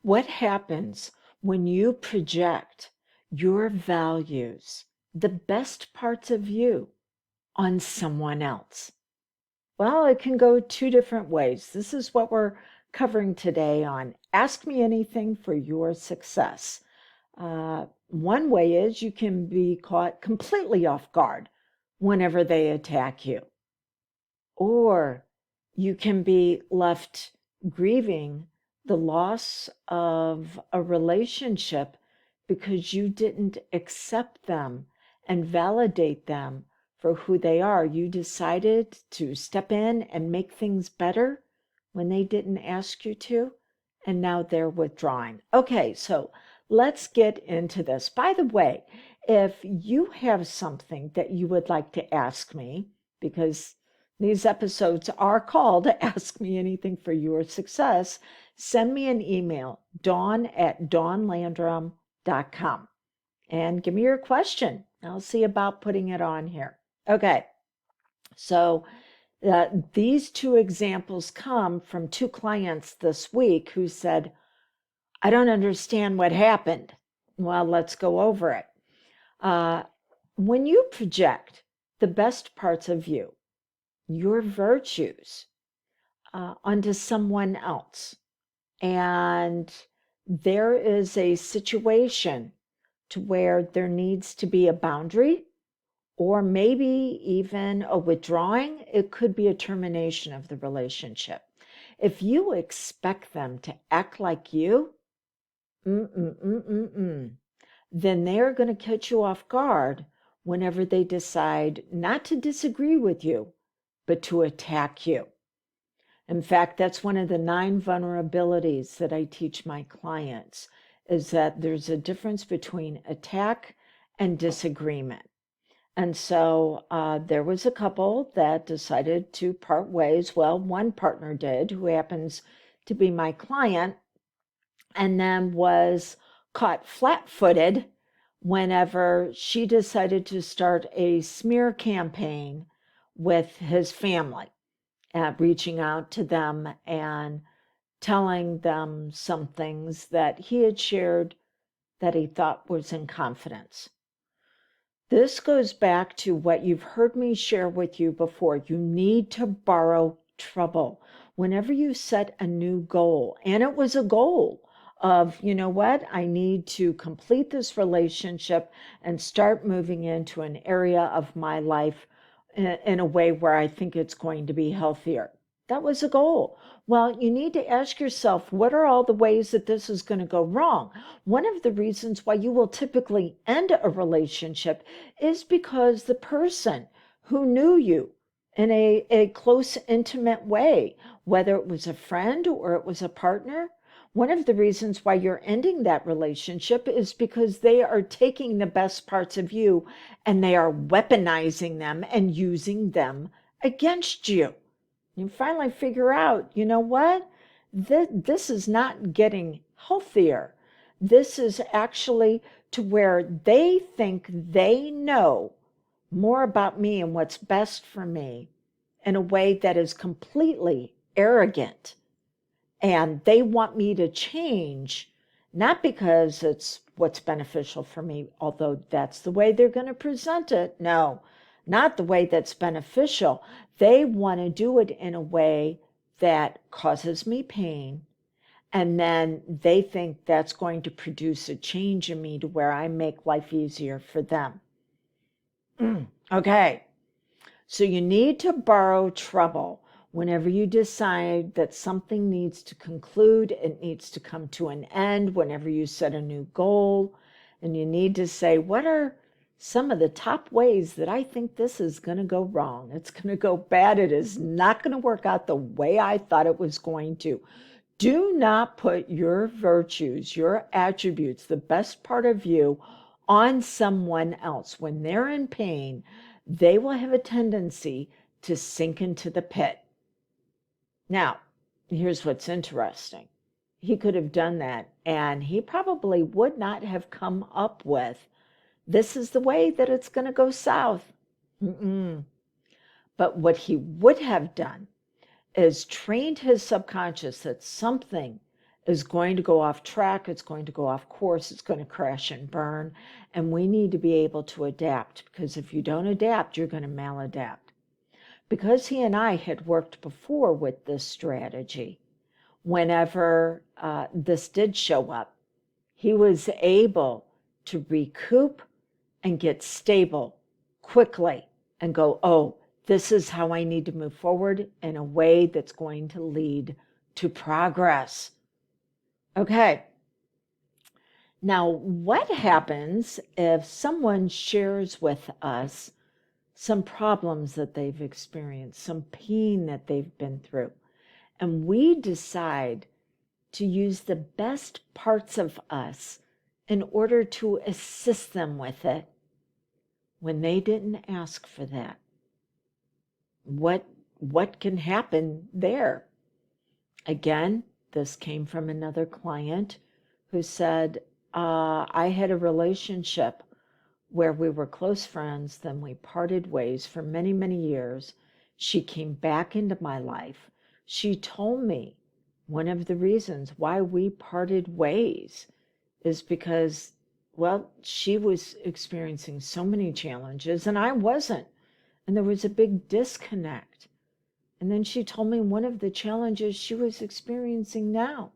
What happens when you project your values, the best parts of you, on someone else? Well, it can go two different ways. This is what we're covering today on Ask Me Anything for Your Success. One way is you can be caught completely off guard whenever they attack you, or you can be left grieving the loss of a relationship because you didn't accept them and validate them for who they are. You decided to step in and make things better when they didn't ask you to, and now they're withdrawing. Okay, so let's get into this. By the way, if you have something that you would like to ask me, because these episodes are called Ask Me Anything for Your Success, send me an email, dawn@dawnlandrum.com, and give me your question. I'll see about putting it on here. Okay, so these two examples come from two clients this week who said, I don't understand what happened. Well, let's go over it. When you project the best parts of you, your virtues, onto someone else, and there is a situation to where there needs to be a boundary, or maybe even a withdrawing, it could be a termination of the relationship. If you expect them to act like you, then they're going to catch you off guard whenever they decide not to disagree with you, but to attack you. In fact, that's one of the 9 vulnerabilities that I teach my clients, is that there's a difference between attack and disagreement. And so there was a couple that decided to part ways. Well, one partner did, who happens to be my client, and then was caught flat-footed whenever she decided to start a smear campaign with his family, reaching out to them and telling them some things that he had shared that he thought was in confidence. This goes back to what you've heard me share with you before. You need to borrow trouble. Whenever you set a new goal, and it was a goal of, you know what, I need to complete this relationship and start moving into an area of my life in a way where I think it's going to be healthier. That was a goal. Well, you need to ask yourself, what are all the ways that this is going to go wrong? One of the reasons why you will typically end a relationship is because the person who knew you in a close, intimate way, whether it was a friend or it was a partner, one of the reasons why you're ending that relationship is because they are taking the best parts of you and they are weaponizing them and using them against you. You finally figure out, you know what? This is not getting healthier. This is actually to where they think they know more about me and what's best for me in a way that is completely arrogant. And they want me to change, not because it's what's beneficial for me, although that's the way they're going to present it. No, not the way that's beneficial. They want to do it in a way that causes me pain. And then they think that's going to produce a change in me to where I make life easier for them. Okay, so you need to borrow trouble whenever you decide that something needs to conclude, it needs to come to an end, whenever you set a new goal, and you need to say, what are some of the top ways that I think this is going to go wrong? It's going to go bad. It is not going to work out the way I thought it was going to. Do not put your virtues, your attributes, the best part of you on someone else. When they're in pain, they will have a tendency to sink into the pit. Now, here's what's interesting. He could have done that, and he probably would not have come up with, this is the way that it's going to go south. But what he would have done is trained his subconscious that something is going to go off track, it's going to go off course, it's going to crash and burn, and we need to be able to adapt, because if you don't adapt, you're going to maladapt. Because he and I had worked before with this strategy, whenever this did show up, he was able to recoup and get stable quickly and go, oh, this is how I need to move forward in a way that's going to lead to progress. Okay. Now, what happens if someone shares with us some problems that they've experienced, some pain that they've been through, and we decide to use the best parts of us in order to assist them with it when they didn't ask for that? What can happen there? Again, this came from another client who said, I had a relationship where we were close friends, then we parted ways for many, many years. She came back into my life. She told me one of the reasons why we parted ways is because, well, she was experiencing so many challenges and I wasn't. And there was a big disconnect. And then she told me one of the challenges she was experiencing now.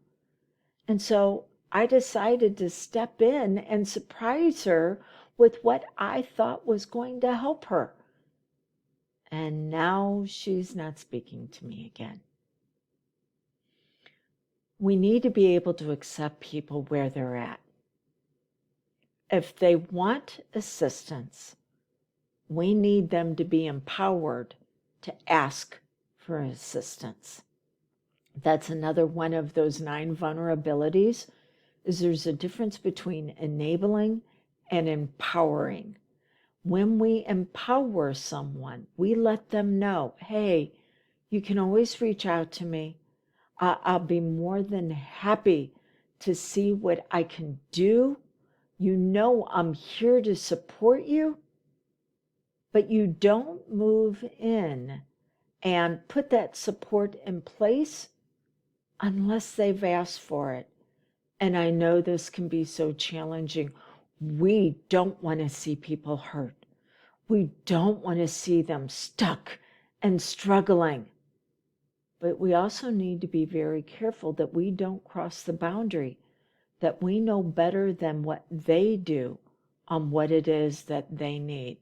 And so I decided to step in and surprise her with what I thought was going to help her. And now she's not speaking to me again. We need to be able to accept people where they're at. If they want assistance, we need them to be empowered to ask for assistance. That's another one of those 9 vulnerabilities, is there's a difference between enabling and empowering. When we empower someone, we let them know, hey, you can always reach out to me. I'll be more than happy to see what I can do. You know I'm here to support you. But you don't move in and put that support in place unless they've asked for it. And I know this can be so challenging. We don't want to see people hurt. We don't want to see them stuck and struggling. But we also need to be very careful that we don't cross the boundary, that we know better than what they do on what it is that they need.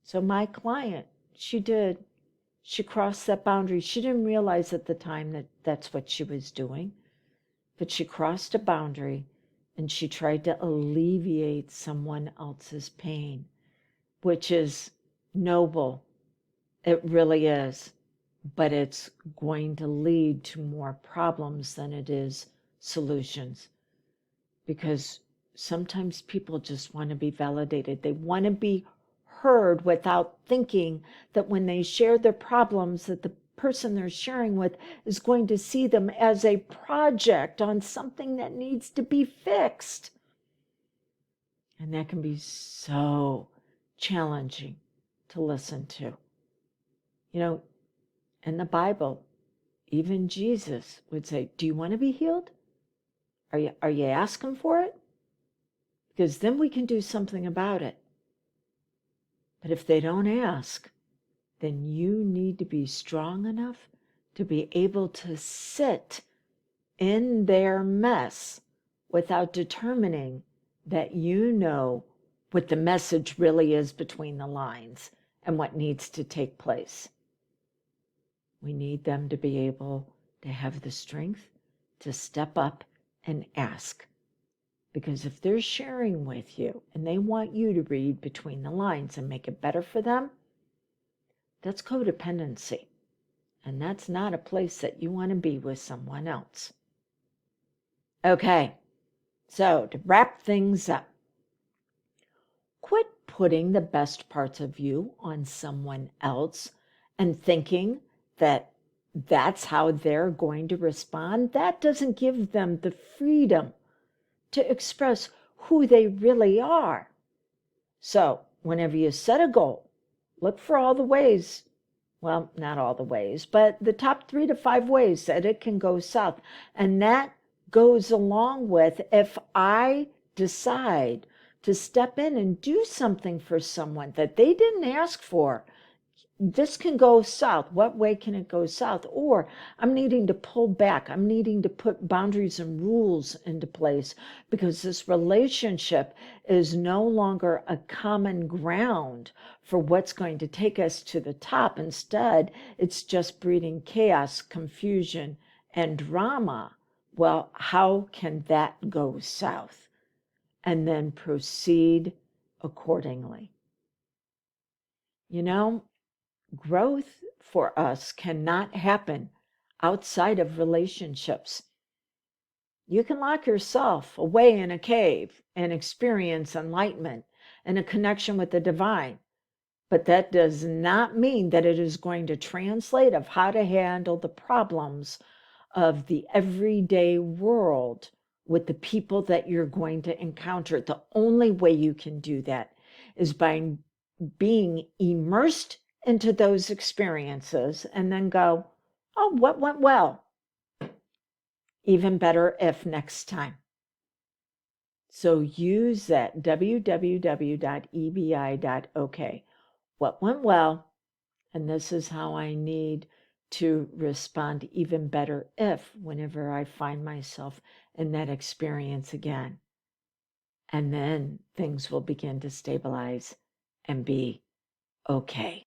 So my client, she crossed that boundary. She didn't realize at the time that that's what she was doing, but she crossed a boundary and she tried to alleviate someone else's pain, which is noble. It really is, but it's going to lead to more problems than it is solutions, because sometimes people just want to be validated. They want to be heard without thinking that when they share their problems, that the person they're sharing with is going to see them as a project on something that needs to be fixed. And that can be so challenging to listen to. You know, in the Bible, even Jesus would say, do you want to be healed? Are you asking for it? Because then we can do something about it. But if they don't ask, then you need to be strong enough to be able to sit in their mess without determining that you know what the message really is between the lines and what needs to take place. We need them to be able to have the strength to step up and ask. Because if they're sharing with you and they want you to read between the lines and make it better for them, that's codependency. And that's not a place that you want to be with someone else. Okay, so to wrap things up, quit putting the best parts of you on someone else and thinking that that's how they're going to respond. That doesn't give them the freedom to express who they really are. So whenever you set a goal, look for all the ways Well, not all the ways, but the top 3 to 5 ways that it can go south. And that goes along with if I decide to step in and do something for someone that they didn't ask for. This can go south. What way can it go south? Or I'm needing to pull back. I'm needing to put boundaries and rules into place because this relationship is no longer a common ground for what's going to take us to the top. Instead, it's just breeding chaos, confusion, and drama. Well, how can that go south? And then proceed accordingly. You know, growth for us cannot happen outside of relationships. You can lock yourself away in a cave and experience enlightenment and a connection with the divine, but that does not mean that it is going to translate of how to handle the problems of the everyday world with the people that you're going to encounter. The only way you can do that is by being immersed into those experiences and then go, oh, what went well? Even better if next time. So use that www.ebi.ok. What went well? And this is how I need to respond even better if, whenever I find myself in that experience again. And then things will begin to stabilize and be okay.